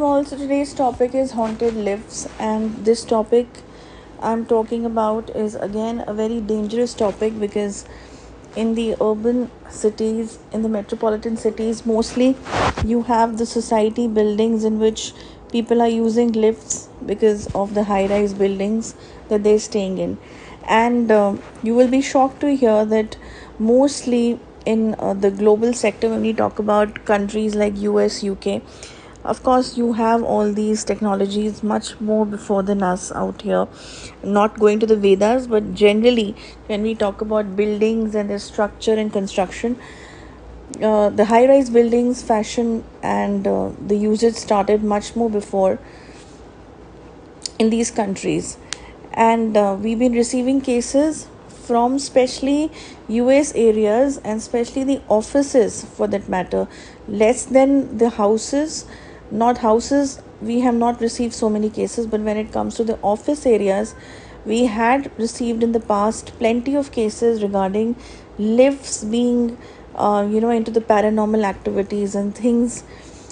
all, so today's topic is haunted lifts, and this topic I'm talking about is again a very dangerous topic because in the urban cities, in the metropolitan cities, mostly you have the society buildings in which people are using lifts because of the high rise buildings that they're staying in. And you will be shocked to hear that mostly in the global sector, when we talk about countries like US, UK, of course you have all these technologies much more before than us out here. Not going to the Vedas, but generally when we talk about buildings and their structure and construction, the high rise buildings fashion and the usage started much more before in these countries. And we've been receiving cases from especially US areas, and especially the offices for that matter, less than the houses. Not houses, we have not received so many cases, but when it comes to the office areas, we had received in the past plenty of cases regarding lifts being into the paranormal activities and things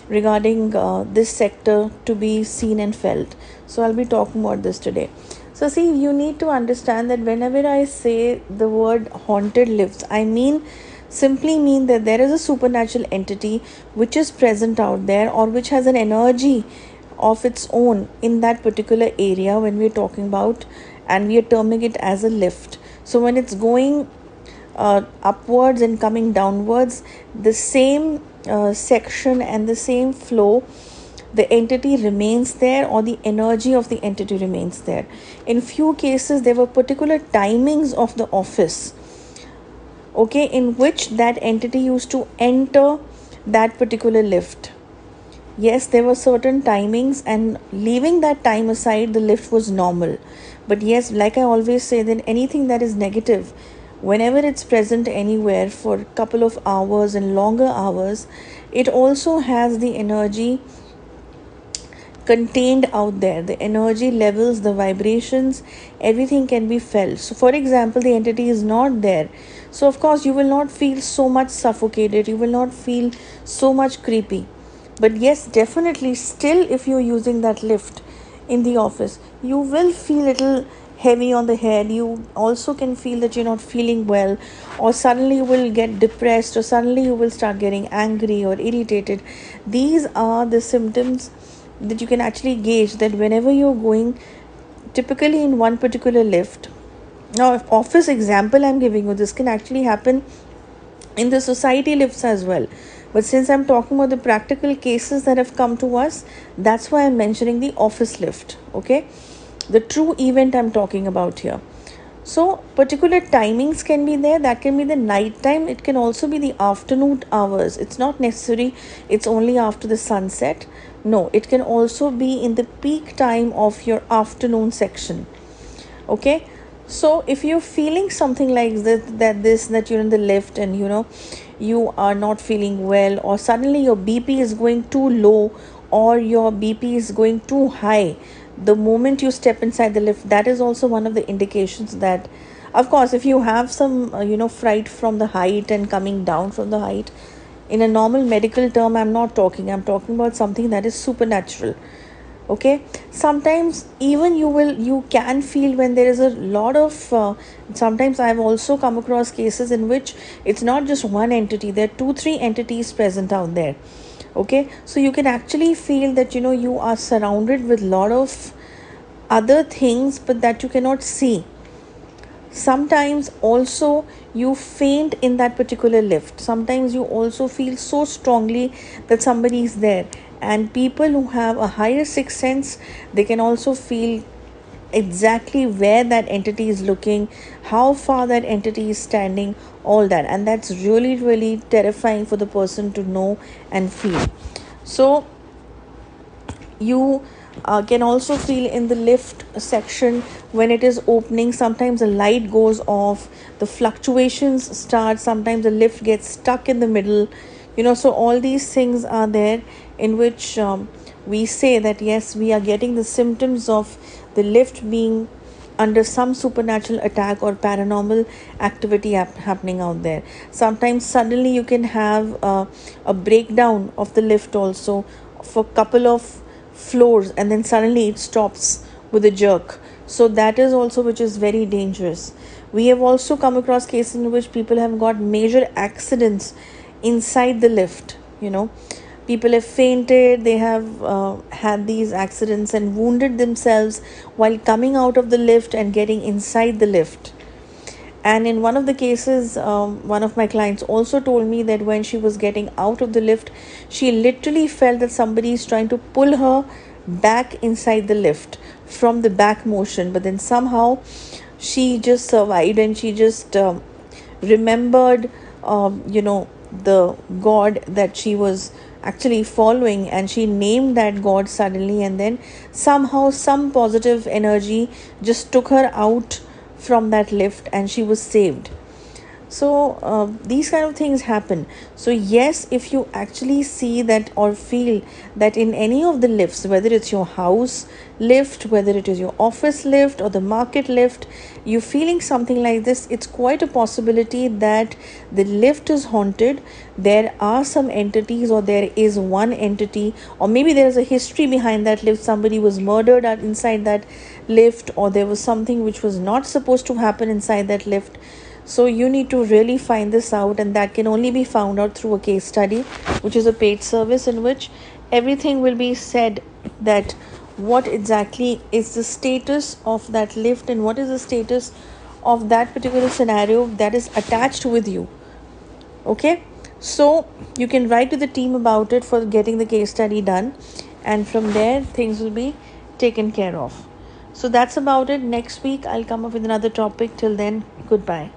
regarding this sector to be seen and felt. So I'll be talking about this today. So see, you need to understand that whenever I say the word haunted lifts, I simply mean that there is a supernatural entity which is present out there, or which has an energy of its own in that particular area when we're talking about, and we are terming it as a lift. So when it's going upwards and coming downwards, the same section and the same flow, the entity remains there, or the energy of the entity remains there. In few cases there were particular timings of the office, okay, in which that entity used to enter that particular lift. Yes, there were certain timings, and leaving that time aside, the lift was normal. But yes, like I always say, that anything that is negative, whenever it's present anywhere for a couple of hours and longer hours, it also has the energy contained out there. The energy levels, the vibrations, everything can be felt. So for example, the entity is not there, so of course you will not feel so much suffocated, you will not feel so much creepy. But yes, definitely still, if you're using that lift in the office, you will feel little heavy on the head. You also can feel that you're not feeling well, or suddenly you will get depressed, or suddenly you will start getting angry or irritated. These are the symptoms that you can actually gauge, that whenever you're going typically in one particular lift. Now, if office example I'm giving you, this can actually happen in the society lifts as well, but since I'm talking about the practical cases that have come to us, that's why I'm mentioning the office lift, okay, the true event I'm talking about here. So particular timings can be there. That can be the night time, it can also be the afternoon hours. It's not necessary it's only after the sunset. No, it can also be in the peak time of your afternoon section, okay. So if you're feeling something like that you're in the lift and you are not feeling well, or suddenly your BP is going too low, or your BP is going too high the moment you step inside the lift, that is also one of the indications that, of course, if you have some fright from the height and coming down from the height, in a normal medical term I'm talking about something that is supernatural, okay. Sometimes even you can feel when there is a lot of sometimes I've also come across cases in which it's not just one entity, there are 2-3 entities present out there, okay. So you can actually feel that you are surrounded with lot of other things, but that you cannot see. Sometimes also you faint in that particular lift. Sometimes you also feel so strongly that somebody is there. And people who have a higher sixth sense, they can also feel exactly where that entity is looking, how far that entity is standing, all that. And that's really, really terrifying for the person to know and feel. So you can also feel in the lift section when it is opening, sometimes the light goes off, the fluctuations start, sometimes the lift gets stuck in the middle, so all these things are there in which we say that yes, we are getting the symptoms of the lift being under some supernatural attack or paranormal activity happening out there. Sometimes suddenly you can have a breakdown of the lift also for a couple of floors and then suddenly it stops with a jerk. So that is also which is very dangerous. We have also come across cases in which people have got major accidents inside the lift. People have fainted, they have had these accidents and wounded themselves while coming out of the lift and getting inside the lift. And in one of the cases, one of my clients also told me that when she was getting out of the lift, she literally felt that somebody is trying to pull her back inside the lift from the back motion. But then somehow she just survived and she just remembered, the God that she was actually following, and she named that God suddenly, and then somehow some positive energy just took her out from that lift and she was saved. So these kind of things happen. So yes, if you actually see that or feel that in any of the lifts, whether it's your house lift, whether it is your office lift or the market lift, you're feeling something like this, it's quite a possibility that the lift is haunted. There are some entities, or there is one entity, or maybe there's a history behind that lift. Somebody was murdered inside that lift, or there was something which was not supposed to happen inside that lift. So you need to really find this out, and that can only be found out through a case study, which is a paid service in which everything will be said, that what exactly is the status of that lift and what is the status of that particular scenario that is attached with you. Okay, so you can write to the team about it for getting the case study done, and from there things will be taken care of. So that's about it. Next week I'll come up with another topic. Till then, goodbye.